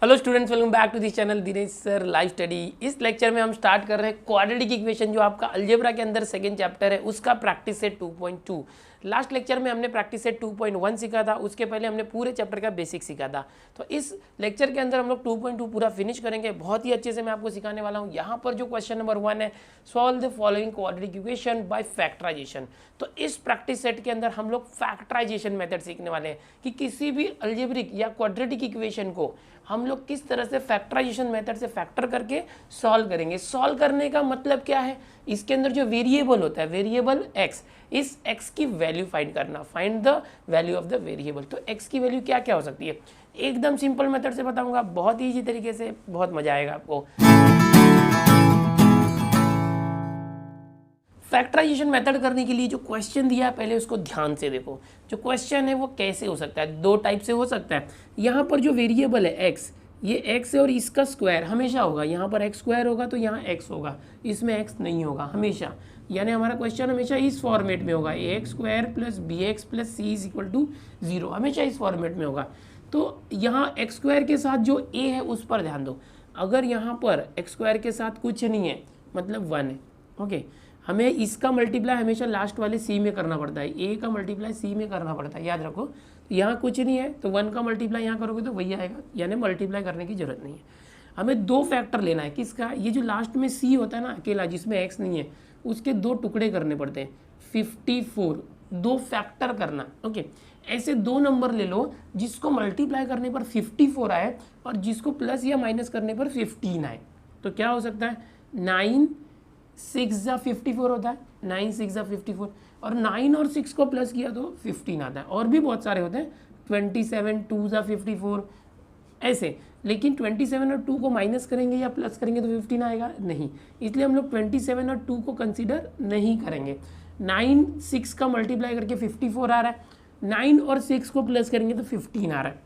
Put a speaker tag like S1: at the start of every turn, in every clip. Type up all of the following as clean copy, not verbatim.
S1: Hello students, welcome back to this channel Dinesh sir live study. इस lecture में हम start कर रहे हैं क्वाड्रेटिक इक्वेशन, जो आपका अलजेब्रा के अंदर सेकंड चैप्टर है उसका प्रैक्टिस सेट 2.2। लास्ट लेक्चर में हमने प्रैक्टिस सेट 2.1 सीखा था, उसके पहले हमने पूरे चैप्टर का बेसिक सीखा था। तो इस लेक्चर के अंदर हम लोग 2.2 पूरा फिनिश करेंगे। बहुत ही अच्छे से मैं आपको सिखाने वाला हूँ। यहाँ पर जो क्वेश्चन नंबर 1 है, solve the following quadratic equation by factorisation. तो इस प्रैक्टिस सेट के अंदर हम लोग फैक्टराइजेशन मेथड सीखने वाले हैं कि किसी भी अलजेब्रिक या क्वाड्रेटिक इक्वेशन को हम लोग किस तरह से फैक्टराइजेशन मेथड से फैक्टर करके सॉल्व करेंगे। सॉल्व करने का मतलब क्या है, इसके अंदर जो वेरिएबल होता है, वेरिएबल x, इस x की वैल्यू फाइंड करना, find the value of the variable. तो x की वैल्यू क्या क्या हो सकती है, एकदम सिंपल मेथड से बताऊंगा, बहुत ईजी तरीके से, बहुत मजा आएगा आपको। फैक्टराइजेशन मेथड करने के लिए जो क्वेश्चन दिया है पहले उसको ध्यान से देखो। जो क्वेश्चन है वो कैसे हो सकता है, दो टाइप से हो सकता है। यहाँ पर जो वेरिएबल है x, ये x है और इसका स्क्वायर हमेशा होगा। यहाँ पर x स्क्वायर होगा तो यहाँ x होगा, इसमें x नहीं होगा हमेशा। यानी हमारा क्वेश्चन हमेशा इस फॉर्मेट में होगा, A X square plus B X plus C is equal to 0, हमेशा इस फॉर्मेट में होगा। तो यहाँ एक्स स्क्वायर के साथ जो a है उस पर ध्यान दो। अगर यहाँ पर एक्स स्क्वायर के साथ कुछ नहीं है मतलब 1 है, ओके, हमें इसका मल्टीप्लाई हमेशा लास्ट वाले सी में करना पड़ता है, ए का मल्टीप्लाई सी में करना पड़ता है, याद रखो। तो यहाँ कुछ नहीं है तो 1 का मल्टीप्लाई यहाँ करोगे तो वही आएगा, यानी मल्टीप्लाई करने की जरूरत नहीं है। हमें दो फैक्टर लेना है, किसका, ये जो लास्ट में सी होता है ना अकेला, जिसमें एक्स नहीं है, उसके दो टुकड़े करने पड़ते हैं। 54 दो फैक्टर करना, ओके। ऐसे दो नंबर ले लो जिसको मल्टीप्लाई करने पर 54 आए और जिसको प्लस या माइनस करने पर 15 आए। तो क्या हो सकता है, 9 6 जा 54 होता है, 9 6 जा 54, और 9 और 6 को प्लस किया तो 15 आता है। और भी बहुत सारे होते हैं, 27 2 जा 54 ऐसे, लेकिन 27 और 2 को माइनस करेंगे या प्लस करेंगे तो 15 आएगा नहीं, इसलिए हम लोग 27 और 2 को कंसीडर नहीं करेंगे। 9 6 का मल्टीप्लाई करके 54 आ रहा है, 9 और 6 को प्लस करेंगे तो 15 आ रहा है।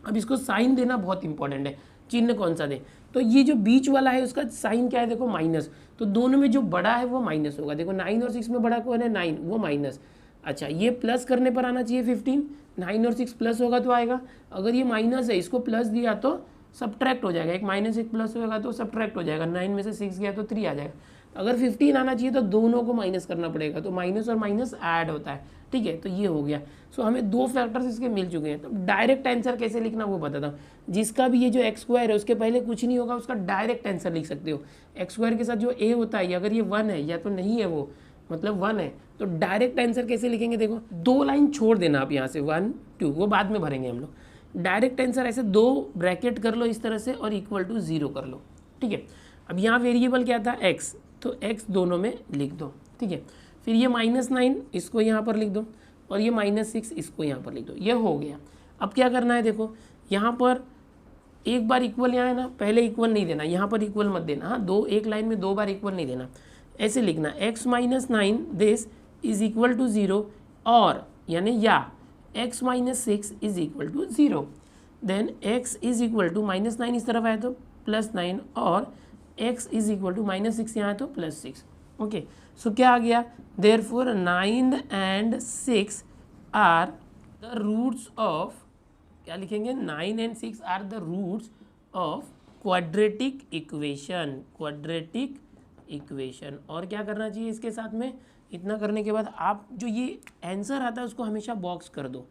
S1: अब इसको साइन देना बहुत इंपॉर्टेंट है, चिन्ह कौन सा दे, तो ये जो बीच वाला है उसका साइन क्या है, देखो माइनस। तो दोनों में जो बड़ा है वो माइनस होगा। देखो 9 और 6 में बड़ा कौन है, 9, वो माइनस। अच्छा, ये प्लस करने पर आना चाहिए 15, 9 और 6 प्लस होगा तो आएगा। अगर ये माइनस है, इसको प्लस दिया तो सब्ट्रैक्ट हो जाएगा, एक माइनस एक प्लस होगा तो सब्ट्रैक्ट हो जाएगा, 9 में से 6 गया तो 3 आ जाएगा। अगर 15 आना चाहिए तो दोनों को माइनस करना पड़ेगा, तो माइनस और माइनस ऐड होता है, ठीक है। तो ये हो गया। सो हमें दो फैक्टर्स इसके मिल चुके हैं। तो डायरेक्ट आंसर कैसे लिखना वो बताता हूँ। जिसका भी ये जो एक्स स्क्वायर है उसके पहले कुछ नहीं होगा, उसका डायरेक्ट आंसर लिख सकते हो। एक्स स्क्वायर के साथ जो ए होता है, अगर ये 1 है या तो नहीं है, वो मतलब 1 है, तो डायरेक्ट आंसर कैसे लिखेंगे, देखो 2 लाइन छोड़ देना आप यहाँ से, 1 2, वो बाद में भरेंगे हम लोग। डायरेक्ट आंसर ऐसे 2 ब्रैकेट कर लो इस तरह से और इक्वल टू 0 कर लो, ठीक है। अब यहाँ वेरिएबल क्या था, एक्स, तो एक्स दोनों में लिख दो, ठीक है। फिर ये -9 इसको यहाँ पर लिख दो और ये -6 इसको यहाँ पर लिख दो, ये हो गया। अब क्या करना है, देखो यहाँ पर एक बार इक्वल यहाँ है ना, पहले इक्वल नहीं देना, यहाँ पर इक्वल मत देना, हाँ, दो एक लाइन में 2 बार इक्वल नहीं देना। ऐसे लिखना x - 9 this is equal to 0, और यानी या x - 6 is equal to 0। Then x is equal to -9 इस तरफ आया तो +9, और x इज इक्वल टू -6 यहाँ है तो +6, ओके। सो क्या आ गया, therefore 9 and 6 are the roots of, क्या लिखेंगे, 9 and 6 are the roots of quadratic equation, quadratic equation. और क्या करना चाहिए इसके साथ में, इतना करने के बाद आप जो ये आंसर आता है उसको हमेशा बॉक्स कर दो।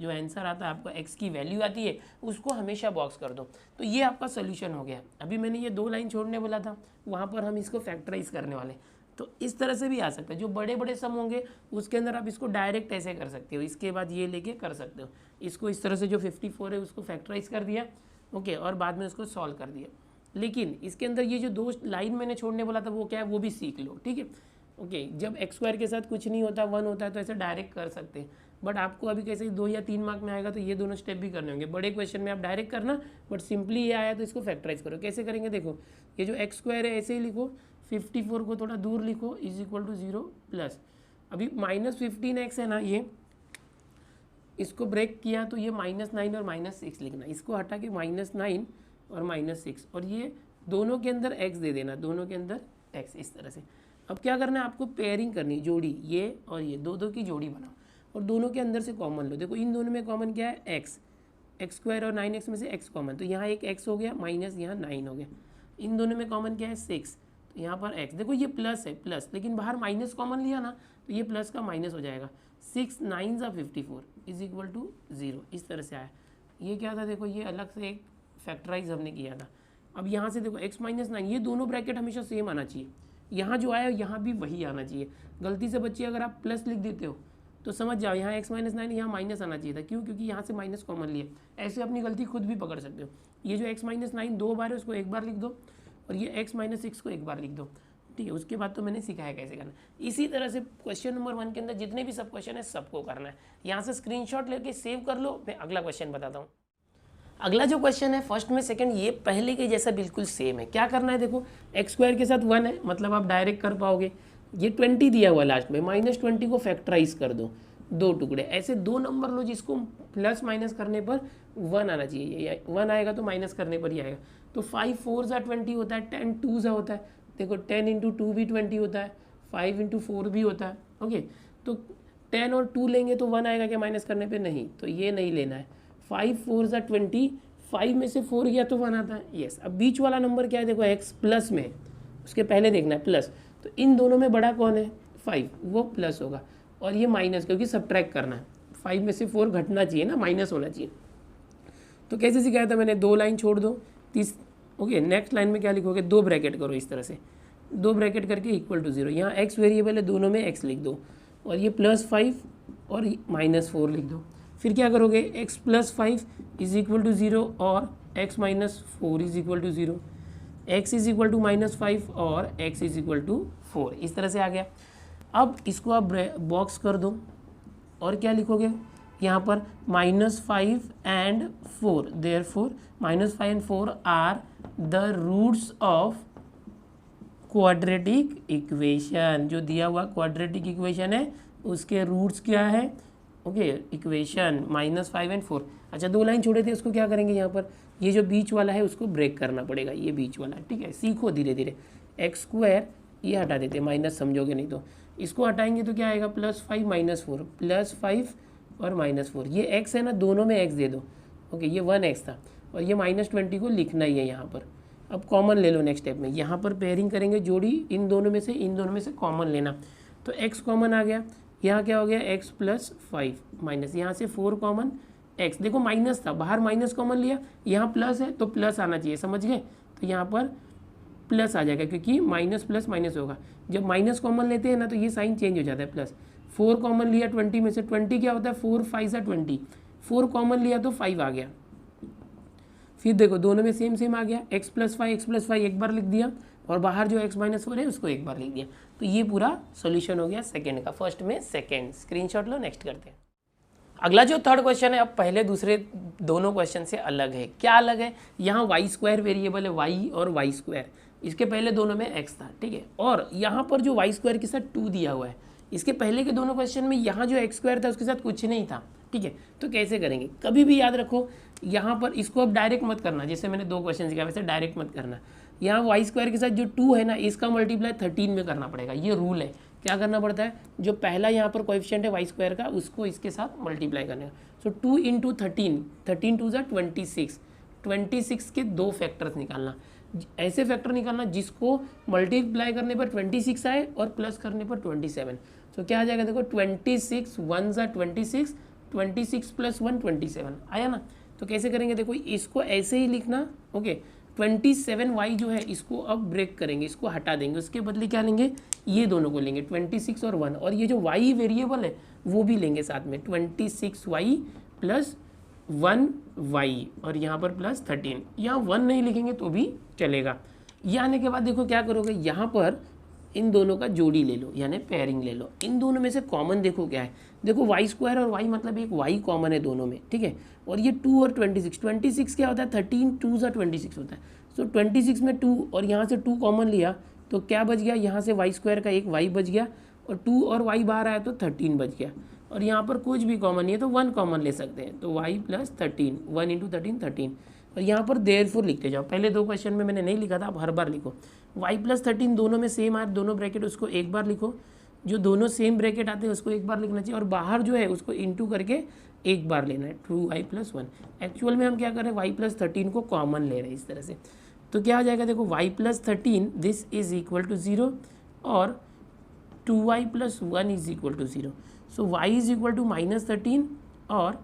S1: जो आंसर आता है आपको, x की वैल्यू आती है, उसको हमेशा बॉक्स कर दो। तो ये आपका सोल्यूशन हो गया। अभी मैंने ये 2 लाइन छोड़ने बोला था, वहाँ पर हम इसको फैक्टराइज करने वाले। तो इस तरह से भी आ सकता है, जो बड़े बड़े सम होंगे उसके अंदर आप इसको डायरेक्ट ऐसे कर सकते हो, इसके बाद ये लेके कर सकते हो। इसको इस तरह से जो 54 है उसको फैक्टराइज कर दिया, ओके, और बाद में उसको सॉल्व कर दिया। लेकिन इसके अंदर ये जो 2 लाइन मैंने छोड़ने बोला था वो क्या है, वो भी सीख लो, ठीक है, ओके। जब एक्स स्क्वायर के साथ कुछ नहीं होता, 1 होता है, तो ऐसे डायरेक्ट कर सकते हैं। बट आपको अभी कैसे 2 या 3 मार्क में आएगा तो ये दोनों स्टेप भी करने होंगे। बड़े क्वेश्चन में आप डायरेक्ट करना, बट सिंपली ये आया तो इसको फैक्टराइज करो। कैसे करेंगे, देखो ये जो एक्स स्क्वायर है ऐसे ही लिखो, 54 को थोड़ा दूर लिखो, इज इक्वल टू 0 प्लस, अभी -15x है ना, ये इसको ब्रेक किया तो ये -9 और -6 लिखना, इसको हटा के -9 और -6, और ये दोनों के अंदर x दे देना, दोनों के अंदर x, इस तरह से। अब क्या करना है आपको, पेयरिंग करनी, जोड़ी, ये और ये 2 की जोड़ी बनाओ और दोनों के अंदर से कॉमन लो। देखो इन दोनों में कॉमन क्या है, x, एक्स स्क्वायर और 9x में से x कॉमन, तो यहाँ एक x हो गया माइनस यहाँ 9 हो गया। इन दोनों में कॉमन क्या है 6, तो यहाँ पर x, देखो ये प्लस है प्लस, लेकिन बाहर माइनस कॉमन लिया ना तो ये प्लस का माइनस हो जाएगा। 6 9 54 इज इक्वल टू 0, इस तरह से आया। ये क्या था, देखो ये अलग से एक फैक्टराइज हमने किया था। अब यहाँ से देखो x माइनस 9, ये दोनों ब्रैकेट हमेशा सेम आना चाहिए, यहाँ जो आया यहाँ भी वही आना चाहिए। गलती से बच्चे अगर आप प्लस लिख देते हो तो समझ जाओ यहाँ x माइनस 9 यहाँ माइनस आना चाहिए था, क्यों, क्योंकि यहाँ से माइनस कॉमन लिया। ऐसे अपनी गलती खुद भी पकड़ सकते हो। ये जो x माइनस 9 2 बार है उसको एक बार लिख दो, और ये x माइनस 6 को एक बार लिख दो, ठीक है। उसके बाद तो मैंने सिखाया कैसे करना। इसी तरह से क्वेश्चन नंबर 1 के अंदर जितने भी सब क्वेश्चन है सबको करना है। यहाँ से स्क्रीनशॉट लेके सेव कर लो, मैं अगला क्वेश्चन बताता हूँ। अगला जो क्वेश्चन है फर्स्ट में सेकंड, ये पहले के जैसा बिल्कुल सेम है। क्या करना है, देखो एक्स स्क्वायर के साथ 1 है, मतलब आप डायरेक्ट कर पाओगे। ये 20 दिया हुआ लास्ट में, माइनस 20 को फैक्टराइज कर दो, 2 टुकड़े। ऐसे 2 नंबर लो जिसको प्लस माइनस करने पर 1 आना चाहिए, 1 आएगा तो माइनस करने पर ही आएगा। तो 5 4 20 होता है, 10 2 होता है, देखो 10 × 2 भी 20 होता है, 5 × 4 भी होता है। ओके, तो 10 और 2 लेंगे तो 1 आएगा क्या माइनस करने पे, नहीं, तो ये नहीं लेना है। 5 4 20, 5 में से 4 गया तो 1 आता है, यस। अब बीच वाला नंबर क्या है, देखो x प्लस में, उसके पहले देखना है प्लस, तो इन दोनों में बड़ा कौन है 5, वो प्लस होगा, और ये माइनस, क्योंकि सब्ट्रैक्ट करना है। 5 में से 4 घटना चाहिए ना, माइनस होना चाहिए। तो कैसे सिखाया था मैंने, 2 लाइन छोड़ दो, ओके। नेक्स्ट लाइन में क्या लिखोगे, 2 ब्रैकेट करो इस तरह से, 2 ब्रैकेट करके इक्वल टू 0। यहाँ x वेरिएबल है, दोनों में x लिख दो, और ये +5 और -4 लिख दो। फिर क्या करोगे, x + 5 इज इक्वल टू 0 और x - 4 is equal to 0, x is equal to -5 और x इज इक्वल टू 4, इस तरह से आ गया। अब इसको आप बॉक्स कर दो, और क्या लिखोगे यहाँ पर -5 and 4, therefore -5 and 4 are the roots of quadratic equation. जो दिया हुआ क्वाड्रेटिक इक्वेशन है उसके रूट्स क्या है, ओके, इक्वेशन -5 and 4। अच्छा, 2 लाइन छोड़े थे, उसको क्या करेंगे, यहाँ पर ये जो बीच वाला है उसको ब्रेक करना पड़ेगा, ये बीच वाला, ठीक है। सीखो धीरे धीरे। x² ये हटा देते, माइनस समझोगे नहीं तो। इसको हटाएंगे तो क्या आएगा, +5 - 4, +5 और -4। ये x है ना, दोनों में x दे दो, ओके। ये 1x था, और ये -20 को लिखना ही है यहाँ पर। अब कॉमन ले लो नेक्स्ट स्टेप में, यहाँ पर पेयरिंग करेंगे जोड़ी, इन दोनों में से कॉमन लेना। तो x कॉमन आ गया, यहाँ क्या हो गया, x + 5 माइनस, यहाँ से 4 कॉमन, x देखो माइनस था, बाहर माइनस कॉमन लिया, यहाँ प्लस है तो प्लस आना चाहिए, समझ गए। तो यहाँ पर प्लस आ जाएगा, क्योंकि माइनस प्लस माइनस होगा। जब माइनस कॉमन लेते हैं ना तो ये साइन चेंज हो जाता है, प्लस। 4 कॉमन लिया 20 में से, 20 क्या होता है, 4 5 = 20, 4 कॉमन लिया तो 5 आ गया। फिर देखो दोनों में सेम आ गया, x + 5 एक बार लिख दिया, और बाहर जो x - 4 है उसको एक बार लिख दिया। तो ये पूरा सॉल्यूशन हो गया सेकंड का। फर्स्ट में सेकंड, स्क्रीनशॉट लो, नेक्स्ट करते हैं। अगला जो थर्ड क्वेश्चन है, अब पहले दूसरे दोनों क्वेश्चन से अलग है। क्या अलग है, यहाँ y² वेरिएबल है, y और y², इसके पहले दोनों में x था, ठीक है। और यहाँ पर जो y² के साथ 2 दिया हुआ है, इसके पहले के दोनों क्वेश्चन में यहाँ जो x² था उसके साथ कुछ नहीं था, ठीक है। तो कैसे करेंगे, कभी भी याद रखो, यहाँ पर इसको अब डायरेक्ट मत करना, जैसे मैंने 2 क्वेश्चन सिखाया वैसे डायरेक्ट मत करना। यहाँ y² के साथ जो 2 है ना, इसका मल्टीप्लाई 13 में करना पड़ेगा, ये रूल है। क्या करना पड़ता है, जो पहला यहाँ पर कोएफिशिएंट है y² का, उसको इसके साथ मल्टीप्लाई करने का। सो 2 × 13, 13 2 = 26, 26 के 2 फैक्टर्स निकालना। ऐसे फैक्टर निकालना जिसको मल्टीप्लाई करने पर 26 आए और प्लस करने पर 27। तो क्या आ जाएगा, देखो 26 1 = 26, 26 + 1 27 आया ना। तो कैसे करेंगे, देखो इसको ऐसे ही लिखना, ओके। 27y जो है इसको अब ब्रेक करेंगे, इसको हटा देंगे, उसके बदले क्या लेंगे, ये दोनों को लेंगे, 26 और 1, और ये जो y वेरिएबल है वो भी लेंगे साथ में, 26y + 1y, और यहाँ पर +13। यहाँ 1 नहीं लिखेंगे तो भी चलेगा। ये आने के बाद देखो क्या करोगे, यहाँ पर इन दोनों का जोड़ी ले लो, यानी पेयरिंग ले लो। इन दोनों में से कॉमन देखो क्या है, देखो y² और y मतलब एक y कॉमन है दोनों में, ठीक है। और ये 2 और 26, 26 क्या होता है, 13 2 = 26 होता है। सो 26 में 2 और यहाँ से 2 कॉमन लिया तो क्या बच गया, यहाँ से y² का एक y बच गया, और 2 और y बाहर आया तो 13 बच गया। और यहाँ पर कुछ भी कॉमन नहीं है तो 1 कॉमन ले सकते हैं, तो y + 13, 1 × 13 13। और यहाँ पर देयरफॉर लिखते जाओ, पहले 2 क्वेश्चन में मैंने नहीं लिखा था, आप हर बार लिखो। y + 13 दोनों में सेम आए, दोनों ब्रैकेट उसको एक बार लिखो, जो दोनों सेम ब्रैकेट आते हैं उसको एक बार लिखना चाहिए, और बाहर जो है उसको इंटू करके एक बार लेना है 2y + 1। एक्चुअल में हम क्या कर रहे हैं, y + 13 को कॉमन ले रहे हैं इस तरह से। तो क्या आ जाएगा देखो, y + 13 this is equal to 0 और 2y + 1 is equal to 0। So y is equal to -13 और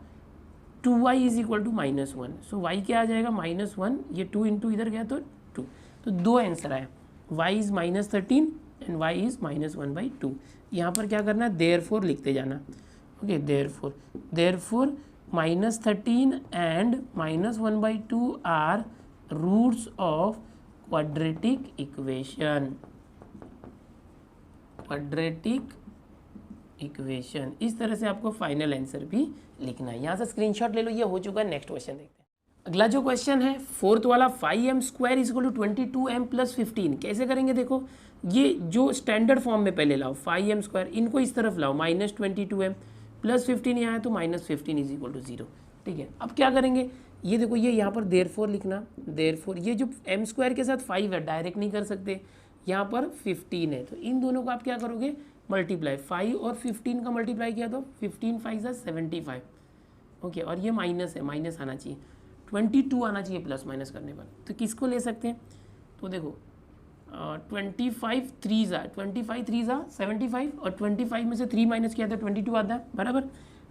S1: 2y is equal to -1। So y क्या आ जाएगा -1, ये 2 इंटू इधर गया तो 2। तो दो आंसर आया, y is -13 and y is -1/2। यहाँ पर क्या करना है, देयरफॉर लिखते जाना। Okay, therefore -13 and -1/2 are roots of quadratic equation. इस तरह से आपको फाइनल आंसर भी लिखना है। यहाँ से स्क्रीनशॉट ले लो, ये हो चुका है। नेक्स्ट क्वेश्चन देखते हैं। अगला जो क्वेश्चन है फोर्थ वाला, 5m² = 22m + 15। कैसे करेंगे देखो, ये जो स्टैंडर्ड फॉर्म में पहले लाओ 5m², इनको इस तरफ लाओ -22m + 15 यहाँ है तो -15 इज इक्वल टू 0। ठीक है, अब क्या करेंगे, ये देखो ये यहाँ पर देयरफॉर लिखना। देयरफॉर ये जो m² के साथ 5 है, डायरेक्ट नहीं कर सकते, यहाँ पर 15 है, तो इन दोनों को आप क्या करोगे, मल्टीप्लाई। 5 और 15 का मल्टीप्लाई किया तो 15 × 5 = 75। ओके, और ये माइनस है, माइनस आना चाहिए, 22 आना चाहिए प्लस माइनस करने पर। तो किसको ले सकते हैं, तो देखो 25 3 = 75 और 25 में से 3 माइनस किया था 22 आता है, बराबर।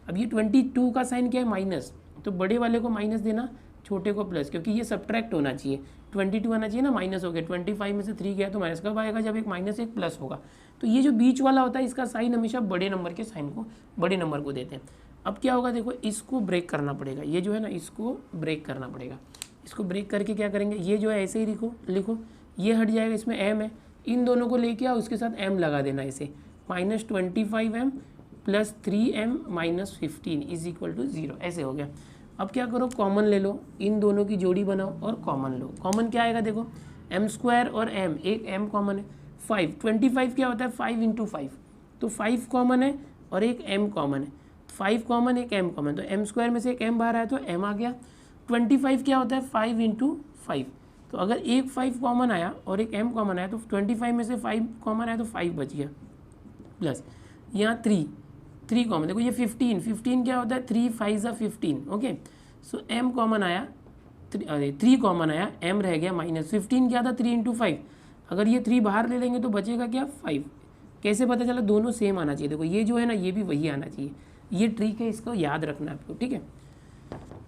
S1: अब ये 22 का साइन क्या है, माइनस, तो बड़े वाले को माइनस देना, छोटे को प्लस, क्योंकि ये सब्ट्रैक्ट होना चाहिए। 22 आना चाहिए ना, माइनस हो गया, 25 में से 3 गया तो माइनस कब आएगा, जब एक माइनस एक प्लस होगा। तो ये जो बीच वाला होता है इसका साइन हमेशा बड़े नंबर के साइन को, बड़े नंबर को देते हैं। अब क्या होगा देखो, इसको ब्रेक करना पड़ेगा, ये जो है ना इसको ब्रेक करना पड़ेगा। इसको ब्रेक करके क्या करेंगे, ये जो है ऐसे ही लिखो, ये हट जाएगा, इसमें m है, इन दोनों को लेके आओ, उसके साथ m लगा देना ऐसे, -25m + 3m - 15 is equal to 0, ऐसे हो गया। अब क्या करो, कॉमन ले लो, इन दोनों की जोड़ी बनाओ और कॉमन लो। कॉमन क्या आएगा देखो, m² और m, एक m कॉमन है। 5 25 क्या होता है, 5 × 5, तो 5 कॉमन है और एक m कॉमन है। 5 कॉमन, एक m कॉमन, तो m² में से एक m बाहर आया तो m आ गया। 25 क्या होता है, 5 × 5, तो अगर एक 5 कॉमन आया और एक m कॉमन आया तो 25 में से 5 कॉमन आया तो 5 बच गया, प्लस यहाँ 3 कॉमन, देखो ये 15 क्या होता है, 3 × 5 = 15। ओके, सो m कॉमन आया, 3 कॉमन आया, m रह गया -15 क्या था, 3 × 5, अगर ये 3 बाहर ले लेंगे तो बचेगा क्या, 5। कैसे पता चला, दोनों सेम आना चाहिए, देखो ये जो है ना ये भी वही आना चाहिए। ये ट्रिक है, इसको याद रखना आपको, ठीक है।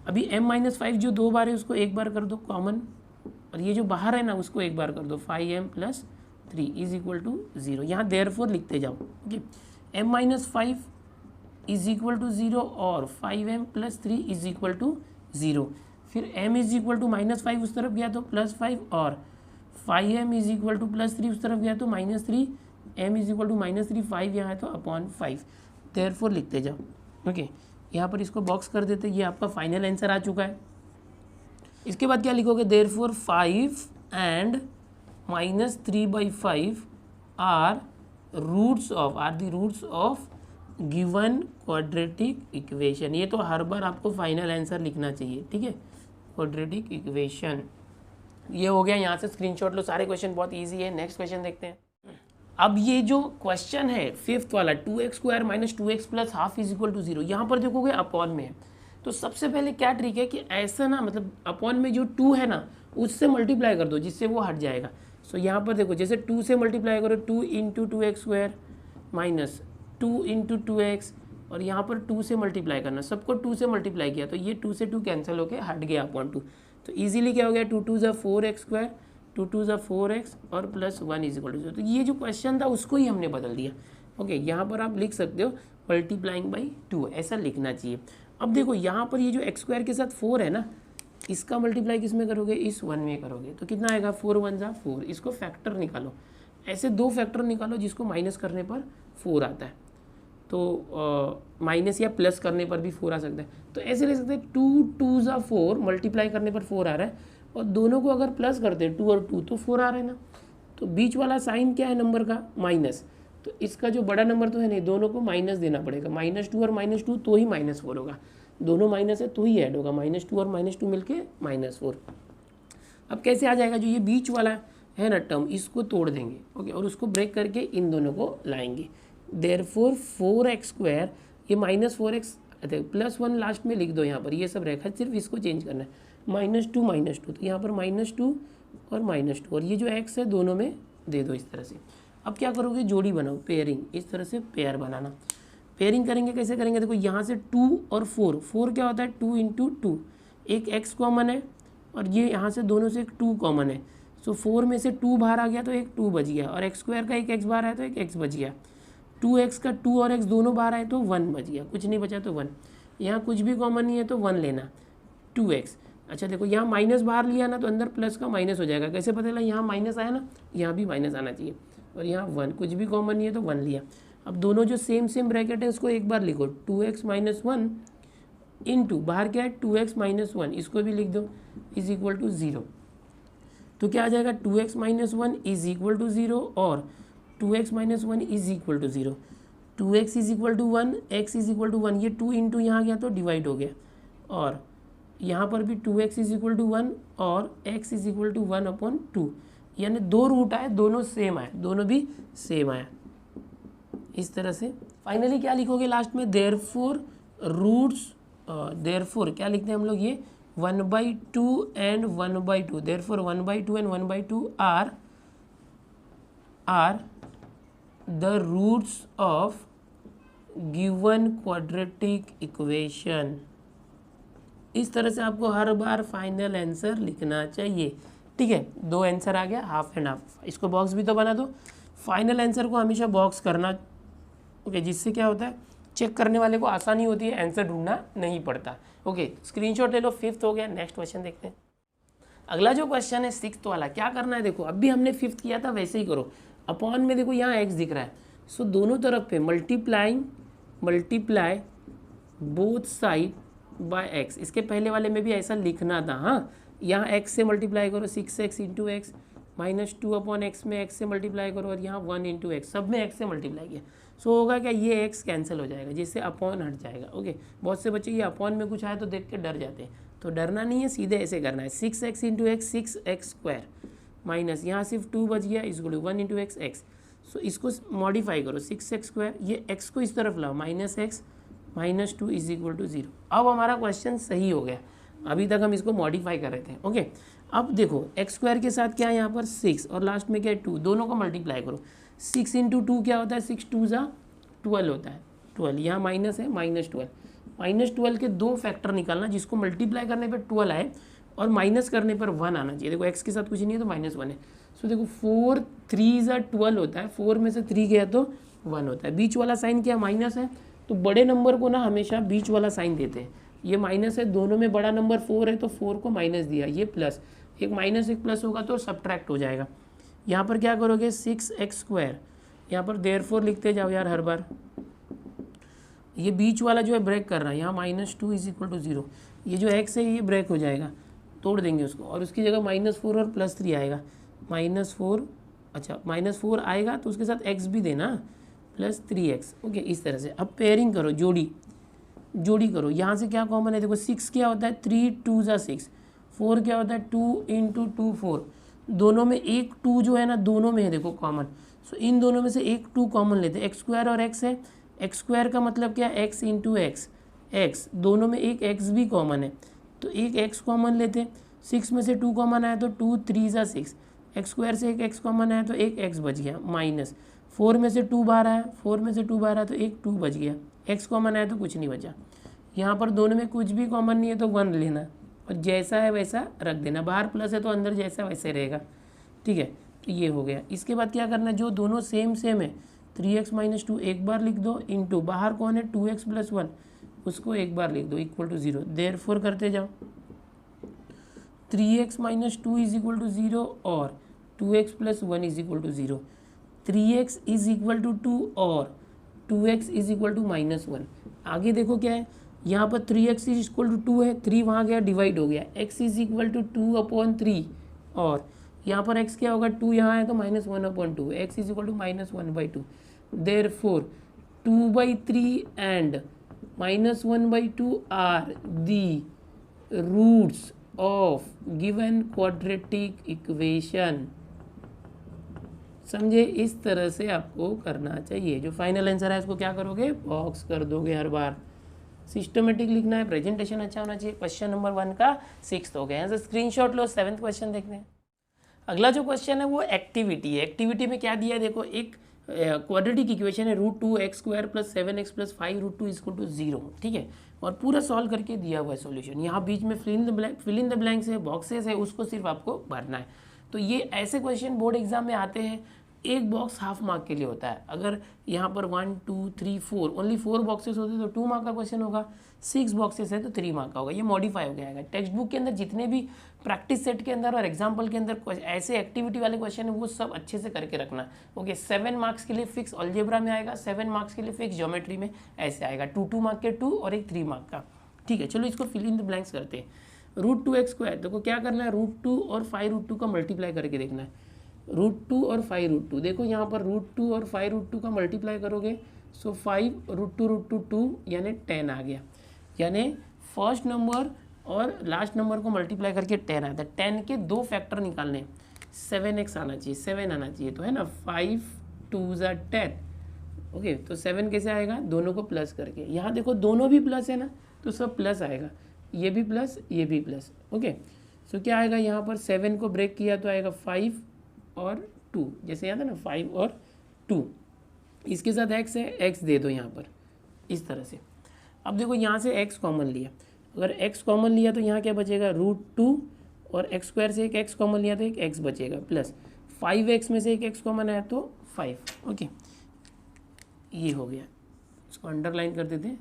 S1: अभी m - 5 जो 2 बार है उसको एक बार कर दो कॉमन, और ये जो बाहर है ना उसको एक बार कर दो, 5m + 3 इज इक्वल टू 0। यहाँ देयरफॉर लिखते जाओ, okay. m - 5 is equal to 0 और 5m + 3 इज इक्वल टू 0। फिर m इज इक्वल टू -5 उस तरफ गया तो +5 और 5m इज इक्वल टू +3 उस तरफ गया तो -3, m इज इक्वल टू -3, 5 यहाँ है तो अपॉन 5, देयरफॉर लिखते जाओ। ओके, यहाँ पर इसको बॉक्स कर देते, ये आपका फाइनल आंसर आ चुका है। इसके बाद क्या लिखोगे, therefore 5 and -3/5 are the roots of given quadratic equation. ये तो हर बार आपको फाइनल आंसर लिखना चाहिए, ठीक है, क्वाड्रेटिक इक्वेशन। ये हो गया, यहाँ से स्क्रीनशॉट लो, सारे क्वेश्चन बहुत इजी है। नेक्स्ट क्वेश्चन देखते हैं। अब ये जो क्वेश्चन है फिफ्थ वाला, 2x² - 2x + ½ is equal to 0, यहाँ पर देखोगे अपॉन में है। तो सबसे पहले क्या ट्रिक है कि ऐसा ना, मतलब अपॉन में जो 2 है ना उससे मल्टीप्लाई कर दो, जिससे वो हट जाएगा। सो यहाँ पर देखो, जैसे 2 से मल्टीप्लाई करो, 2 × 2x² - 2 × 2x, और यहाँ पर 2 से मल्टीप्लाई करना, सबको 2 से मल्टीप्लाई किया तो ये 2 से 2 कैंसिल होकर हट गया अपॉन 2। तो इजीली क्या हो गया, 2 × 2 = 4x², 2 × 2 = 4x और +1 इज इक्वल टू 0। तो ये जो क्वेश्चन था उसको ही हमने बदल दिया। ओके, यहाँ पर आप लिख सकते हो मल्टीप्लाइंग बाई 2, ऐसा लिखना चाहिए। अब देखो यहाँ पर ये जो x² के साथ 4 है ना, इसका मल्टीप्लाई किस में करोगे, इस 1 में करोगे, तो कितना आएगा, 4 × 1 = 4। इसको फैक्टर निकालो, ऐसे 2 फैक्टर निकालो जिसको माइनस करने पर 4 आता है, तो माइनस या प्लस करने पर भी 4 आ सकता है। तो ऐसे ले सकते हैं, 2 × 2 = 4, मल्टीप्लाई करने पर 4 आ रहा है, और दोनों को अगर प्लस करते हैं 2 और 2 तो 4 आ रहा है ना। तो बीच वाला साइन क्या है नंबर का, माइनस, तो इसका जो बड़ा नंबर तो है नहीं, दोनों को माइनस देना पड़ेगा, -2 और -2 तो ही -4 होगा, दोनों माइनस है तो ही ऐड होगा, -2 और -2 मिलके -4। अब कैसे आ जाएगा, जो ये बीच वाला है ना टर्म, इसको तोड़ देंगे, ओके, और उसको ब्रेक करके इन दोनों को लाएंगे। देयरफॉर 4x², ये -4x अच्छा +1 लास्ट में लिख दो, यहाँ पर ये सब रेखा सिर्फ इसको चेंज करना है, -2 तो यहाँ पर -2 और -2 और ये जो x है दोनों में दे दो इस तरह से। अब क्या करोगे, जोड़ी बनाओ, पेयरिंग, इस तरह से पेयर बनाना। पेयरिंग करेंगे, कैसे करेंगे, देखो यहाँ से 2 और 4 क्या होता है 2 × 2, एक x कॉमन है और ये यहाँ से दोनों से एक 2 कॉमन है, सो 4 में से 2 बाहर आ गया तो एक 2 बच गया, और x² का एक x बाहर आया तो एक x बच गया, 2x का 2 और x दोनों बाहर आए तो 1 बच गया, कुछ नहीं बचा तो 1। यहाँ कुछ भी कॉमन नहीं है तो 1 लेना, 2x। अच्छा देखो यहाँ माइनस बाहर लिया ना तो अंदर प्लस का माइनस हो जाएगा, कैसे पता चला, यहाँ माइनस आया ना, यहाँ भी माइनस आना चाहिए, और यहाँ 1, कुछ भी कॉमन नहीं है तो 1 लिया। अब दोनों जो सेम ब्रैकेट है उसको एक बार लिखो, 2x - 1 इंटू बाहर क्या है 2x - 1, इसको भी लिख दो, इज इक्वल टू 0। तो क्या आ जाएगा 2x - 1 इज इक्वल टू 0 और 2x - 1 is equal to 0। 2x is equal to 1, x is equal to 1, ये 2 इंटू यहाँ गया तो डिवाइड हो गया, और यहाँ पर भी 2x इज इक्वल टू 1 और x इज इक्वल टू 1/2, यानी 2 रूट आए, दोनों सेम आए, दोनों भी सेम आया इस तरह से। फाइनली क्या लिखोगे लास्ट में, देयरफॉर रूट्स, देयरफॉर क्या लिखते हैं हम लोग, ये 1/2 and 1/2, therefore 1/2 and 1/2 are the roots of given quadratic equation. इस तरह से आपको हर बार फाइनल आंसर लिखना चाहिए, ठीक है। 2 आंसर आ गया, हाफ एंड हाफ, इसको बॉक्स भी तो बना दो। फाइनल आंसर को हमेशा बॉक्स करना, ओके, जिससे क्या होता है चेक करने वाले को आसानी होती है, आंसर ढूंढना नहीं पड़ता। ओके, स्क्रीनशॉट ले लो, 5th हो गया। नेक्स्ट क्वेश्चन देखते हैं। अगला जो क्वेश्चन है 6th वाला, क्या करना है देखो, अभी हमने 5th किया था वैसे ही करो। अपॉन में देखो यहाँ x दिख रहा है, सो दोनों तरफ पे multiply both side by x। इसके पहले वाले में भी ऐसा लिखना था, हाँ, यहाँ x से मल्टीप्लाई करो 6x इंटू एक्स, -2/x में x से मल्टीप्लाई करो, और यहाँ 1 इंटू एक्स, सब में x से मल्टीप्लाई किया। सो होगा क्या, ये x कैंसिल हो जाएगा, जिससे अपॉन हट जाएगा। ओके, बहुत से बच्चे ये अपॉन में कुछ आए तो देख के डर जाते हैं, तो डरना नहीं है, सीधे ऐसे करना है, 6x into x 6x² minus यहाँ सिर्फ 2 बच गया, इस 1 इंटू एक्स x। सो इसको मॉडिफाई करो, 6x², ये x को इस तरफ लाओ, -x -2 इज इक्वल टू 0। अब हमारा क्वेश्चन सही हो गया, अभी तक हम इसको मॉडिफाई कर रहे थे। ओके, अब देखो x² के साथ क्या है यहाँ पर 6 और लास्ट में क्या है 2, दोनों को मल्टीप्लाई करो। 6 इंटू 2 क्या होता है, 6 2 = 12 होता है, 12, यहाँ माइनस है, -12। -12 के 2 फैक्टर निकालना, जिसको मल्टीप्लाई करने पर 12 आए और माइनस करने पर 1 आना चाहिए। देखो x के साथ कुछ नहीं है तो -1 है। सो देखो 4 3 = 12 होता है, 4 में से 3 गया तो 1 होता है। बीच वाला साइन क्या माइनस है, तो बड़े नंबर को ना हमेशा बीच वाला साइन देते हैं। ये माइनस है, दोनों में बड़ा नंबर 4 है तो 4 को माइनस दिया, ये प्लस, एक माइनस एक प्लस होगा तो सब्ट्रैक्ट हो जाएगा। यहाँ पर क्या करोगे 6x², यहाँ पर देयरफॉर लिखते जाओ यार हर बार, ये बीच वाला जो है ब्रेक कर रहा है, यहाँ -2 इज इक्वल टू 0, ये जो x है ये ब्रेक हो जाएगा, तोड़ देंगे उसको, और उसकी जगह -4 और +3 आएगा, -4, अच्छा -4 आएगा तो उसके साथ x भी देना, +3x। ओके, इस तरह से। अब पेयरिंग करो, जोड़ी करो, यहाँ से क्या कॉमन है देखो, 6 क्या होता है 3 2 = 6, 4 क्या होता है 2 इंटू 2 4, दोनों में एक 2 जो है ना दोनों में है देखो कॉमन, सो इन दोनों में से एक 2 कॉमन लेते हैं, x² और x है, x² का मतलब क्या है x इंटू एक्स, दोनों में एक x भी कॉमन है तो एक x कॉमन लेते हैं, 6 में से 2 कॉमन आया तो 2 3 = 6, x² से एक x कॉमन आया तो एक x बच गया, माइनस 4 में से 2 बाहर आया, 4 में से 2 बाहर आया तो एक 2 बच गया, x कॉमन आया तो कुछ नहीं बचा। यहाँ पर दोनों में कुछ भी कॉमन नहीं है तो 1 लेना, और जैसा है वैसा रख देना, बाहर प्लस है तो अंदर जैसा वैसे रहेगा, ठीक है। तो ये हो गया। इसके बाद क्या करना है, जो दोनों सेम है 3x - 2 एक बार लिख दो, इंटू बाहर कौन है 2x + 1, उसको एक बार लिख दो, इक्वल टू 0, देयरफॉर करते जाओ, 3x - 2 इज इक्वल टू 0 और 2x + 1 is equal to 0, 3x is equal to 2 और 2x इज इक्वल टू -1। आगे देखो क्या है, यहाँ पर 3x इज इक्वल टू 2 है, 3 वहाँ गया डिवाइड हो गया, x इज इक्वल टू 2/3, और यहाँ पर x क्या होगा 2 यहाँ है तो -1/2, x is equal to -1/2, therefore 2/3 and -1/2 are the roots of given quadratic equation. समझे, इस तरह से आपको करना चाहिए। जो फाइनल आंसर है इसको क्या करोगे, बॉक्स कर दोगे हर बार। सिस्टमेटिक लिखना है, प्रेजेंटेशन अच्छा होना चाहिए। क्वेश्चन नंबर 1 का 6 हो गया। यहाँ से स्क्रीनशॉट लो। 7th क्वेश्चन देखते हैं। अगला जो क्वेश्चन है वो एक्टिविटी है। एक्टिविटी में क्या दिया है देखो, एक क्वाड्रेटिक इक्वेशन है √2x² + 7x + 5√2 = 0, ठीक है। और पूरा सॉल्व करके दिया हुआ है सॉल्यूशन। यहाँ बीच में फिल इन द ब्लैंक्स है, बॉक्सेस है, उसको सिर्फ आपको भरना है। तो ये ऐसे क्वेश्चन बोर्ड एग्जाम में आते हैं। एक बॉक्स हाफ मार्क के लिए होता है। अगर यहाँ पर 1 2 3 4 ओनली 4 बॉक्सेस होते तो 2 मार्क का क्वेश्चन होगा, 6 बॉक्सेस है तो 3 मार्क का होगा। ये मॉडिफाई हो गया है। टेक्स्ट बुक के अंदर जितने भी प्रैक्टिस सेट के अंदर और एग्जाम्पल के अंदर ऐसे एक्टिविटी वाले क्वेश्चन है वो सब अच्छे से करके रखना। ओके, 7 मार्क्स के लिए फिक्स अलजेब्रा में आएगा, 7 मार्क्स के लिए फिक्स ज्योमेट्री में ऐसे आएगा, 2 मार्क के 2 और एक 3 मार्क का, ठीक है। चलो इसको फिल इन द ब्लैंक्स करते हैं। √2x², देखो क्या करना है, √2 और 5√2 का मल्टीप्लाई करके देखना है। √2 और 5√2, देखो यहाँ पर √2 और 5√2 का मल्टीप्लाई करोगे सो 5√2 2 यानी 10 आ गया। यानी फर्स्ट नंबर और लास्ट नंबर को मल्टीप्लाई करके 10 आता है। 10 के 2 फैक्टर निकालने, 7x आना चाहिए, 7 आना चाहिए, तो है ना 5 2 = 10। ओके, तो 7 कैसे आएगा, दोनों को प्लस करके। यहाँ देखो दोनों भी प्लस है ना, तो सब प्लस आएगा, ये भी प्लस ये भी प्लस। ओके, सो क्या आएगा, यहाँ पर 7 को ब्रेक किया तो आएगा 5 और 2, जैसे याद है ना 5 और 2। इसके साथ x है, x दे दो यहाँ पर इस तरह से। अब देखो यहाँ से x कॉमन लिया, अगर x कॉमन लिया तो यहाँ क्या बचेगा, √2 और x² से एक x कॉमन लिया तो एक x बचेगा, प्लस 5x में से एक x कॉमन आया तो 5। ओके, ये हो गया, इसको अंडरलाइन कर देते हैं।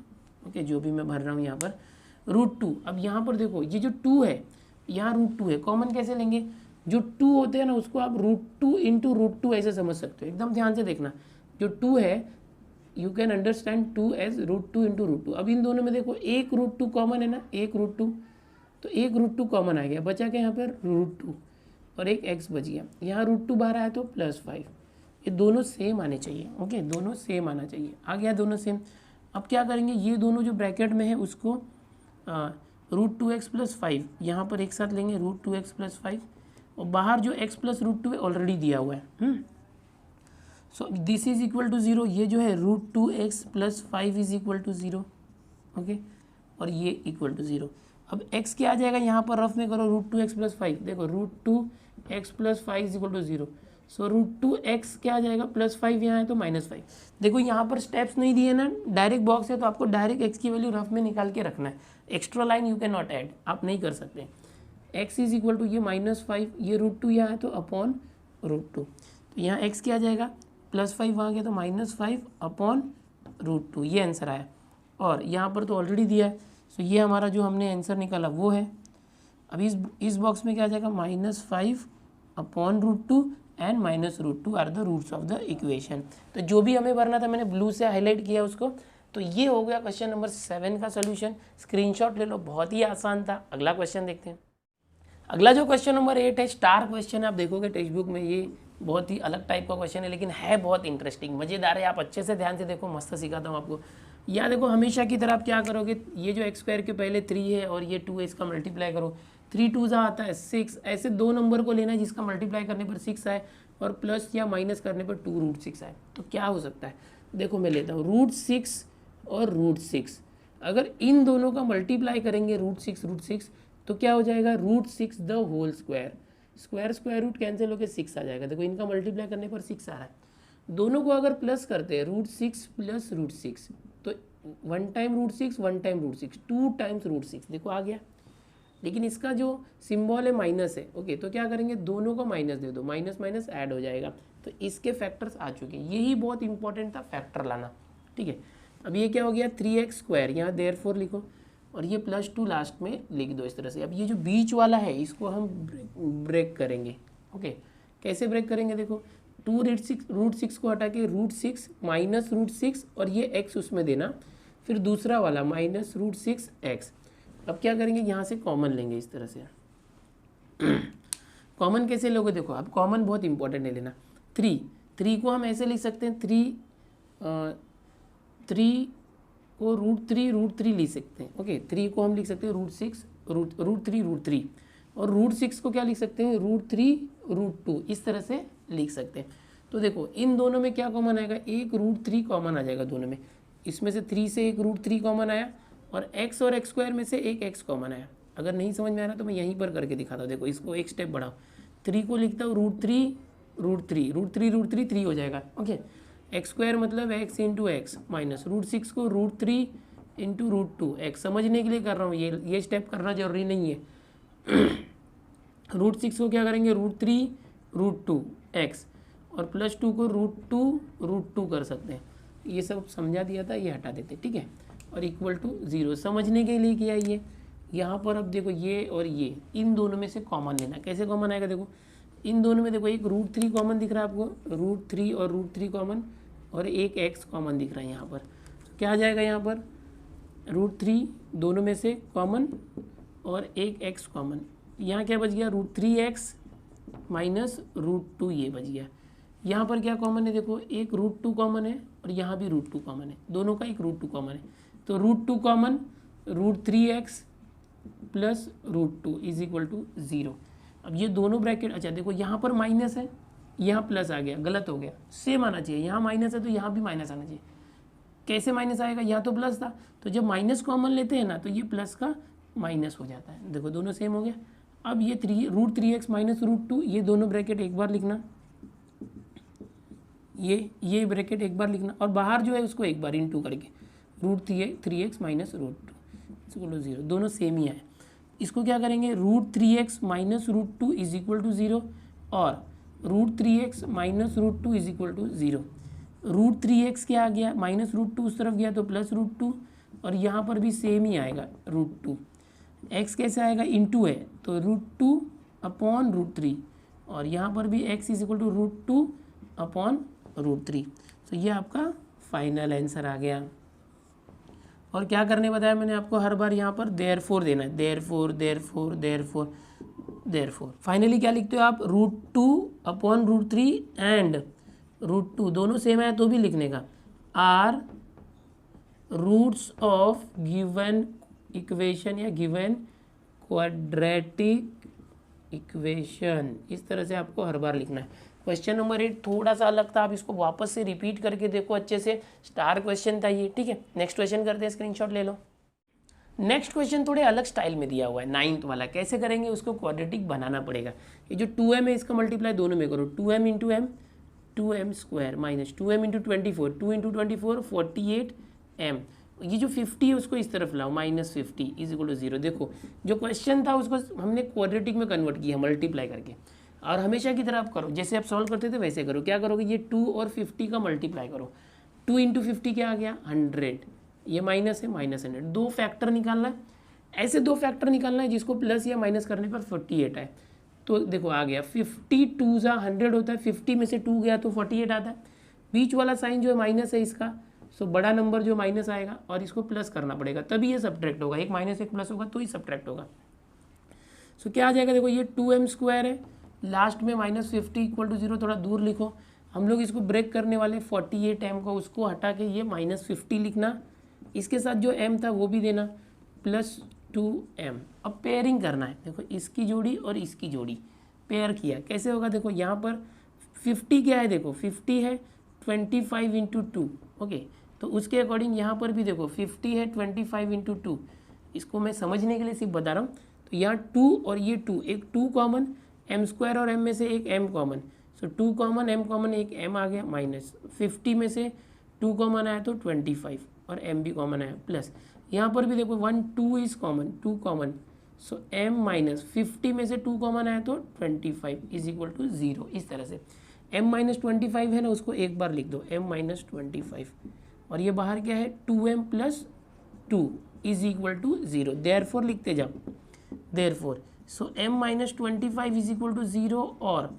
S1: ओके, जो भी मैं भर रहा हूँ यहाँ पर √2। अब यहाँ पर देखो ये जो 2 है, यहाँ √2 है, कॉमन कैसे लेंगे, जो 2 होते हैं ना उसको आप √2 × √2 ऐसे समझ सकते हो। एकदम ध्यान से देखना, जो 2 है यू कैन अंडरस्टैंड 2 एज √2 × √2। अब इन दोनों में देखो एक √2 कॉमन है ना, एक √2, तो एक √2 कॉमन आ गया, बचा क्या यहाँ पर √2 और एक x बच गया। यहाँ √2 बाहर आया तो +5। ये दोनों सेम आने चाहिए। ओके, दोनों सेम आना चाहिए, आ गया दोनों सेम। अब क्या करेंगे, ये दोनों जो ब्रैकेट में है उसको √2x + 5 यहाँ पर एक साथ लेंगे, √2x + 5, और बाहर जो x + √2 है ऑलरेडी दिया हुआ है। So this is equal to 0, ये जो है √2x + 5 is equal to 0। Okay, और ये इक्वल टू 0। अब x क्या आ जाएगा, यहाँ पर रफ में करो, √2x + 5, देखो √2x + 5 is equal to 0। So √2x क्या आ जाएगा, +5 यहाँ है तो -5। देखो यहाँ पर स्टेप्स नहीं दिए ना, डायरेक्ट बॉक्स है तो आपको डायरेक्ट x की वैल्यू रफ में निकाल के रखना है। Extra line you can not add, आप नहीं कर सकते। x इज इक्वल टू ये -5, ये √2 यहाँ है तो अपॉन √2, तो यहाँ x क्या आ जाएगा, +5 वहाँ गया तो -5 अपॉन √2, ये आंसर आया। और यहाँ पर तो ऑलरेडी दिया है, सो ये हमारा जो हमने आंसर निकाला वो है। अब इस बॉक्स में क्या आ जाएगा, -5 upon √2 and -√2 are the roots of the equation. तो जो भी हमें भरना था मैंने ब्लू से हाईलाइट किया उसको। तो ये हो गया क्वेश्चन नंबर 7 का सोल्यूशन। स्क्रीनशॉट ले लो, बहुत ही आसान था। अगला क्वेश्चन देखते हैं। अगला जो क्वेश्चन नंबर 8 है, स्टार क्वेश्चन है। आप देखोगे टेक्स्ट बुक में ये बहुत ही अलग टाइप का क्वेश्चन है, लेकिन है बहुत इंटरेस्टिंग, मज़ेदार है। आप अच्छे से ध्यान से देखो, मस्त सिखाता हूँ आपको। या देखो हमेशा की तरह आप क्या करोगे, ये जो x² के पहले 3 है और ये 2 है, इसका मल्टीप्लाई करो, 3 2 आता है 6। ऐसे 2 नंबर को लेना है जिसका मल्टीप्लाई करने पर 6 आए और प्लस या माइनस करने पर 2 √6 आए। तो क्या हो सकता है, देखो मैं लेता हूँ √6 और √6। अगर इन दोनों का मल्टीप्लाई करेंगे √6 तो क्या हो जाएगा, √6 the whole square. Square root cancel होकर 6 आ जाएगा। देखो इनका मल्टीप्लाई करने पर 6 आ रहा है। दोनों को अगर प्लस करते हैं √6 + √6 तो 1 टाइम √6 1 टाइम √6 2 टाइम्स √6, देखो आ गया। लेकिन इसका जो सिंबल है माइनस है। ओके, तो क्या करेंगे, दोनों को माइनस दे दो, माइनस माइनस ऐड हो जाएगा। तो इसके फैक्टर्स आ चुके हैं, यही बहुत इंपॉर्टेंट था फैक्टर लाना। ठीक है, अब ये क्या हो गया, 3x², यहाँ देयरफॉर लिखो और ये +2 लास्ट में लिख दो इस तरह से। अब ये जो बीच वाला है इसको हम ब्रेक करेंगे। ओके, कैसे ब्रेक करेंगे, देखो 2 √6 को हटा के √6 -√6 और ये x उसमें देना, फिर दूसरा वाला -√6x। अब क्या करेंगे, यहाँ से कॉमन लेंगे इस तरह से। कॉमन कैसे लोगे, देखो अब कॉमन बहुत इंपॉर्टेंट है लेना। 3 को हम ऐसे लिख सकते हैं, 3 को √3 लिख सकते हैं। ओके, 3 को हम लिख सकते हैं √6 √3 और √6 को क्या लिख सकते हैं, √3 √2, इस तरह से लिख सकते हैं। तो देखो इन दोनों में क्या कॉमन आएगा, एक √3 कॉमन आ जाएगा दोनों में। इसमें से 3 से एक √3 कॉमन आया और x और x स्क्वायर में से एक x कॉमन आया। अगर नहीं समझ में आ रहा तो मैं यहीं पर करके दिखाता हूँ। देखो इसको एक स्टेप बढ़ाओ, 3 को लिखता हूँ √3 3 हो जाएगा। ओके, एक्स स्क्वायर मतलब x इंटू एक्स माइनस √6 को √3 इंटू √2 समझने के लिए कर रहा हूँ, ये स्टेप करना जरूरी नहीं है। √6 को क्या करेंगे √3 √2 x और +2 को √2 कर सकते हैं। ये सब समझा दिया था, ये हटा देते, ठीक है। और इक्वल टू 0 समझने के लिए किया ये। यहाँ पर अब देखो ये और ये इन दोनों में से कॉमन लेना। कैसे कॉमन आएगा, देखो इन दोनों में देखो एक √3 कॉमन दिख रहा है आपको, √3 और √3 कॉमन, और एक x कॉमन दिख रहा है यहाँ पर। तो क्या आ जाएगा यहाँ पर √3 दोनों में से कॉमन और एक x कॉमन। यहाँ क्या बच गया √3x माइनस √2 ये बच गया। यहाँ पर क्या कॉमन है, देखो एक √2 कॉमन है और यहाँ भी √2 कॉमन है, दोनों का एक √2 कॉमन है। तो √2 common √3x plus √2 is equal to 0। अब ये दोनों ब्रैकेट, अच्छा देखो यहाँ पर माइनस है, यहाँ प्लस आ गया, गलत हो गया, सेम आना चाहिए। यहाँ माइनस है तो यहाँ भी माइनस आना चाहिए। कैसे माइनस आएगा, यहाँ तो प्लस था, तो जब माइनस कॉमन लेते हैं ना तो ये प्लस का माइनस हो जाता है। देखो दोनों सेम हो गया। अब ये √3x माइनस √2 ये दोनों ब्रैकेट एक बार लिखना, ये ब्रैकेट एक बार लिखना, और बाहर जो है उसको एक बार इंटू करके √3x माइनस √2 0, दोनों सेम ही है। इसको क्या करेंगे √3x minus √2 is equal to 0 और √3x minus √2 is equal to 0। √3x क्या आ गया माइनस √2 उस तरफ गया तो प्लस √2, और यहाँ पर भी सेम ही आएगा √2। x कैसे आएगा इंटू है तो √2 अपॉन √3, और यहाँ पर भी x is equal to √2 upon √3। तो ये आपका फाइनल आंसर आ गया। और क्या करने बताया मैंने आपको, हर बार यहाँ पर देयरफॉर देना है, देयरफॉर। फाइनली क्या लिखते हो आप √2 अपॉन √3 एंड √2 दोनों सेम है तो भी लिखने का, are roots of given equation या गिवन क्वाड्रेटिक इक्वेशन। इस तरह से आपको हर बार लिखना है। क्वेश्चन नंबर 8 थोड़ा सा अलग था, आप इसको वापस से रिपीट करके देखो अच्छे से, स्टार क्वेश्चन था ये, ठीक है। नेक्स्ट क्वेश्चन करते हैं, स्क्रीनशॉट ले लो। नेक्स्ट क्वेश्चन थोड़े अलग स्टाइल में दिया हुआ है, 9th वाला। कैसे करेंगे, उसको क्वाड्रेटिक बनाना पड़ेगा। ये जो 2m है इसका मल्टीप्लाई दोनों में करो, 2m into m 2m square minus 2m into 24 2 into 24 48m। ये जो 50 है उसको इस तरफ लाओ, -50 इज इक्वल टू 0। देखो जो क्वेश्चन था उसको हमने क्वाड्रेटिक में कन्वर्ट किया मल्टीप्लाई करके, और हमेशा की तरह आप करो जैसे आप सॉल्व करते थे वैसे करो। क्या करोगे, ये 2 और 50 का मल्टीप्लाई करो, 2 इंटू 50 क्या आ गया 100, ये माइनस है -100। दो फैक्टर निकालना है, ऐसे दो फैक्टर निकालना है जिसको प्लस या माइनस करने पर 48 आए। तो देखो आ गया 52 सा 100 होता है, 50 में से 2 गया तो 48 आता है। बीच वाला साइन जो है माइनस है इसका, सो बड़ा नंबर जो माइनस आएगा और इसको प्लस करना पड़ेगा तभी ये सब्ट्रैक्ट होगा, एक माइनस एक प्लस होगा तो ही सब्ट्रैक्ट होगा। सो क्या आ जाएगा, देखो ये 2m स्क्वायर है, लास्ट में -50 इक्वल टू 0, थोड़ा दूर लिखो। हम लोग इसको ब्रेक करने वाले 48m को, उसको हटा के ये -50 लिखना, इसके साथ जो m था वो भी देना +2m। अब पेयरिंग करना है, देखो इसकी जोड़ी और इसकी जोड़ी पेयर किया, कैसे होगा देखो यहाँ पर 50 क्या है, देखो 50 है 25 इंटू 2, ओके। तो उसके अकॉर्डिंग यहाँ पर भी देखो 50 है 25 इंटू 2, इसको मैं समझने के लिए सिर्फ बता रहा हूँ। तो यहाँ 2 और ये 2, एक 2 कॉमन, m स्क्वायर और m में से एक m कॉमन, सो 2 कॉमन m कॉमन, एक m आ गया, माइनस 50 में से 2 कॉमन आया तो 25 और m भी कॉमन आया, प्लस यहाँ पर भी देखो 1 2 is common, 2 common, so m minus 50 में से 2 कॉमन आया तो 25 इज इक्वल टू 0। इस तरह से m माइनस 25 है ना, उसको एक बार लिख दो m माइनस 25, और ये बाहर क्या है 2m plus 2 is equal to 0। Therefore लिखते जाओ, therefore so m minus 25 is equal to 0 और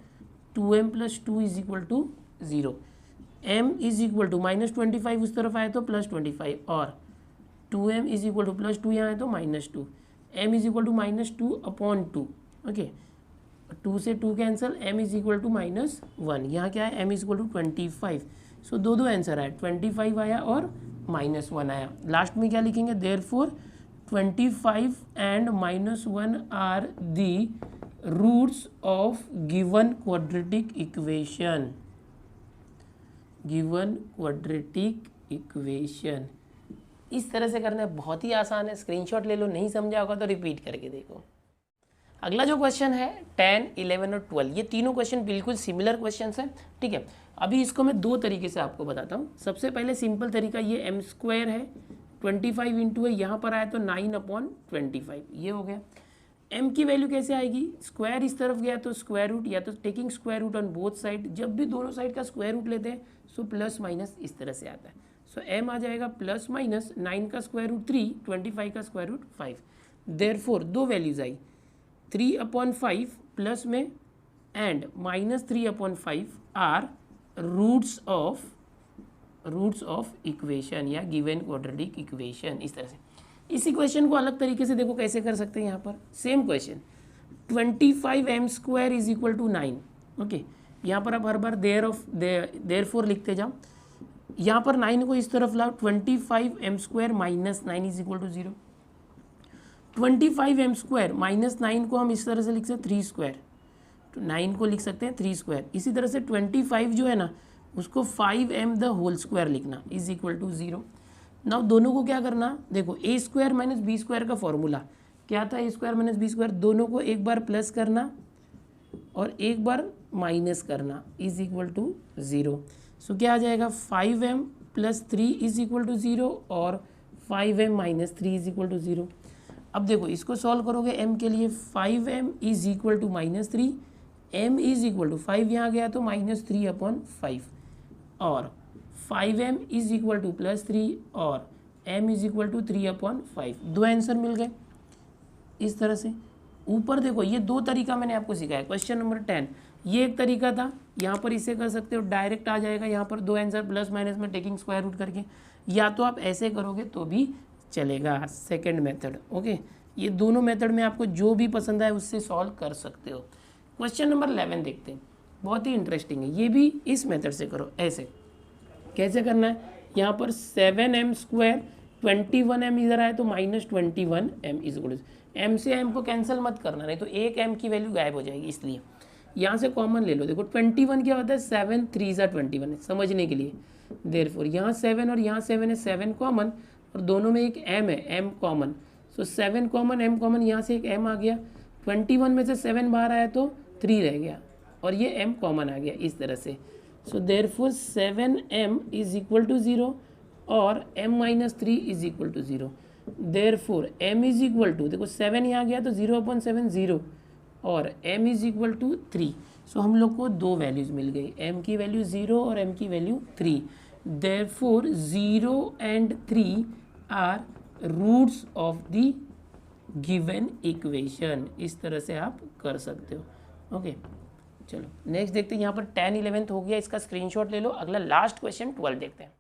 S1: 2m plus 2 is equal to 0। m is equal to -25 उस तरफ आए तो +25 और 2m इज इक्वल टू +2 यहाँ है तो -2, m is equal to -2 upon 2, okay. 2 से 2 cancel, m is equal to -1, यहाँ क्या है m is equal to 25। So दो आंसर आया, 25 आया और -1 आया। लास्ट में क्या लिखेंगे, therefore 25 and -1 are the roots of given quadratic equation, given quadratic equation। इस तरह से करना है, बहुत ही आसान है, स्क्रीनशॉट ले लो, नहीं समझा होगा तो रिपीट करके देखो। अगला जो क्वेश्चन है 10, 11 और 12, ये तीनों क्वेश्चन बिल्कुल सिमिलर क्वेश्चन है, ठीक है। अभी इसको मैं दो तरीके से आपको बताता हूँ। सबसे पहले सिंपल तरीका, ये एम स्क्वायर है, 25 इंटू है, यहाँ पर आया तो 9/25, ये हो गया। m की वैल्यू कैसे आएगी, स्क्वायर इस तरफ गया तो स्क्वायर रूट, या तो taking square root on both side, जब भी दोनों साइड का स्क्वायर रूट लेते हैं सो प्लस माइनस इस तरह से आता है। सो m आ जाएगा प्लस माइनस 9 का स्क्वायर रूट 3, 25 का स्क्वायर रूट 5। देयरफॉर दो वैल्यूज आई, 3/5 प्लस में and -3/5 are roots of equation या गिवन क्वाड्रेटिक इक्वेशन। इस तरह से इस इक्वेशन को अलग तरीके से देखो कैसे कर सकते हैं। यहाँ पर same question 25m² is equal to 9, okay. यहाँ पर आप हर बार देयरफॉर लिखते जाओ। यहाँ पर 9 को इस तरफ लाओ, 25m² minus 9 is equal to 0। 25m² minus 9 को हम इस तरह से लिख सकते हैं 3², तो 9 को लिख सकते हैं 3²। इसी तरह से 25 जो है ना उसको 5m द होल स्क्वायर लिखना इज इक्वल टू 0। नाउ दोनों को क्या करना, देखो a² माइनस b² का फॉर्मूला क्या था, a² माइनस b², दोनों को एक बार प्लस करना और एक बार माइनस करना इज इक्वल टू 0। सो क्या आ जाएगा, 5m plus 3 is equal to 0 और 5m minus 3 is equal to 0। अब देखो इसको सॉल्व करोगे m के लिए, 5m is equal to -3, m is equal to 5 यहाँ गया तो -3/5 और 5m इज इक्वल टू +3 और m इज इक्वल टू 3/5। दो आंसर मिल गए इस तरह से। ऊपर देखो ये दो तरीका मैंने आपको सिखाया। क्वेश्चन नंबर 10 ये एक तरीका था, यहाँ पर इसे कर सकते हो, डायरेक्ट आ जाएगा यहाँ पर दो आंसर प्लस माइनस में टेकिंग स्क्वायर रूट करके, या तो आप ऐसे करोगे तो भी चलेगा, सेकंड मेथड, ओके। ये दोनों मेथड में आपको जो भी पसंद आए उससे सॉल्व कर सकते हो। क्वेश्चन नंबर 11 देखते हैं, बहुत ही इंटरेस्टिंग है, ये भी इस मेथड से करो। ऐसे कैसे करना है, यहाँ पर 7m², 21m इधर आए तो -21m is equal to, m से m को कैंसिल मत करना, नहीं तो एक m की वैल्यू गायब हो जाएगी, इसलिए यहाँ से कॉमन ले लो। देखो 21 क्या होता है, 7 3 21 है, समझने के लिए। देयरफॉर यहाँ 7 और यहाँ 7 है, 7 कॉमन और दोनों में एक m है, m कॉमन। सो 7 कॉमन, m कॉमन, यहाँ से एक m आ गया, 21 में से 7 बाहर आया तो 3 रह गया और ये m कॉमन आ गया इस तरह से। So therefore 7m is equal to 0 और m minus 3 is equal to 0। Therefore m is equal to, देखो 7 यहाँ गया तो 0/7 0 और m is equal to 3। So हम लोग को दो वैल्यूज मिल गई, m की वैल्यू 0 और m की value 3। Therefore 0 and 3 are roots of the given equation. इस तरह से आप कर सकते हो, ओके। चलो नेक्स्ट देखते हैं, यहाँ पर 10, 11 हो गया, इसका स्क्रीनशॉट ले लो। अगला लास्ट क्वेश्चन 12 देखते हैं।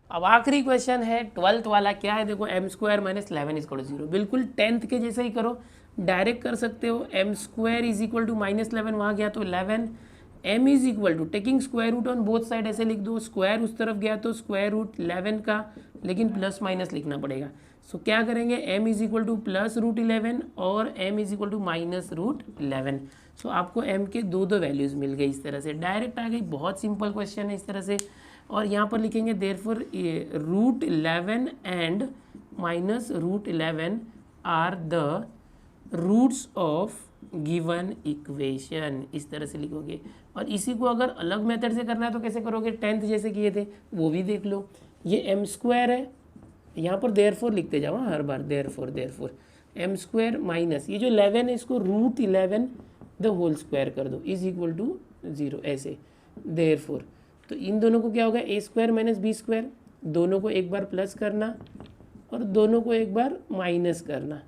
S1: अब आखिरी क्वेश्चन है 12th वाला, क्या है देखो, m² minus 11 is equal to 0। बिल्कुल 10th के जैसे ही करो, डायरेक्ट कर सकते हो। m² इज इक्वल टू -11, वहाँ गया तो 11, m is equal to taking square root on both side, ऐसे लिख दो, स्क्वायर उस तरफ गया तो स्क्वायर रूट 11 का, लेकिन प्लस माइनस लिखना पड़ेगा। सो क्या करेंगे, m इज इक्वल टू +√11 और m इज इक्वल टू -√11। सो आपको m के दो वैल्यूज़ मिल गई, इस तरह से डायरेक्ट आ गई। बहुत सिंपल क्वेश्चन है इस तरह से। और यहाँ पर लिखेंगे therefore √11 and -√11 are the roots of given equation, इस तरह से लिखोगे। और इसी को अगर अलग मेथड से करना है तो कैसे करोगे, 10th जैसे किए थे वो भी देख लो। ये m² है, यहाँ पर देयरफॉर लिखते जाओ हर बार, देयरफॉर m² माइनस ये जो 11 है इसको √11 द होल स्क्वायर कर दो इज इक्वल टू 0, ऐसे। देयरफॉर तो इन दोनों को क्या होगा, a² माइनस b², दोनों को एक बार प्लस करना और दोनों को एक बार माइनस करना,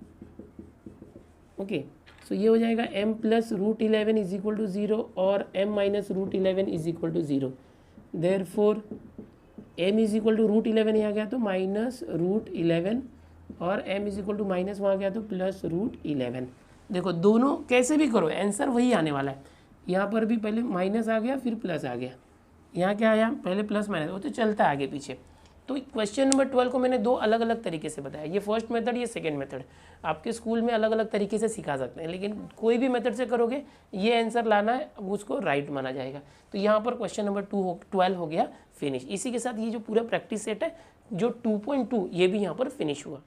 S1: ओके। सो ये हो जाएगा m plus √11 is equal to 0 और m minus √11 is equal to 0। Therefore m is equal to √11 यहाँ गया तो -√11 और m is equal to minus वहाँ गया तो +√11। देखो दोनों कैसे भी करो आंसर वही आने वाला है। यहाँ पर भी पहले माइनस आ गया फिर प्लस आ गया, यहाँ क्या आया, पहले प्लस माइनस, वो तो चलता है आगे पीछे। तो क्वेश्चन नंबर 12 को मैंने दो अलग अलग तरीके से बताया, ये फर्स्ट मेथड, ये सेकंड मेथड। आपके स्कूल में अलग अलग तरीके से सिखा सकते हैं, लेकिन कोई भी मेथड से करोगे ये आंसर लाना है, अब उसको राइट माना जाएगा। तो यहाँ पर क्वेश्चन नंबर 12 हो गया फिनिश। इसी के साथ ये जो पूरा प्रैक्टिस सेट है जो 2.2 ये भी यहाँ पर फिनिश हुआ।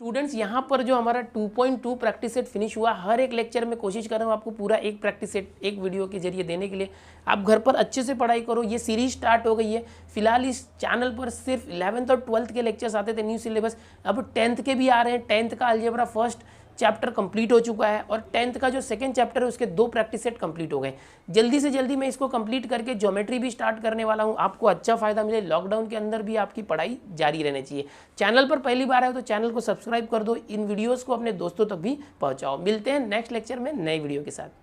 S1: स्टूडेंट्स यहाँ पर जो हमारा 2.2 प्रैक्टिस सेट फिनिश हुआ, हर एक लेक्चर में कोशिश कर रहा हूँ आपको पूरा एक प्रैक्टिस सेट एक वीडियो के जरिए देने के लिए। आप घर पर अच्छे से पढ़ाई करो। ये सीरीज स्टार्ट हो गई है। फिलहाल इस चैनल पर सिर्फ 11th और 12th के लेक्चर्स आते थे न्यू सिलेबस, अब 10th के भी आ रहे हैं। 10th का अलजेब्रा फर्स्ट चैप्टर कंप्लीट हो चुका है और 10th का जो सेकंड चैप्टर है उसके 2 प्रैक्टिस सेट कंप्लीट हो गए। जल्दी से जल्दी मैं इसको कंप्लीट करके ज्योमेट्री भी स्टार्ट करने वाला हूं। आपको अच्छा फायदा मिले, लॉकडाउन के अंदर भी आपकी पढ़ाई जारी रहनी चाहिए। चैनल पर पहली बार आए तो चैनल को सब्सक्राइब कर दो, इन वीडियोज़ को अपने दोस्तों तक भी पहुँचाओ। मिलते हैं नेक्स्ट लेक्चर में नए वीडियो के साथ।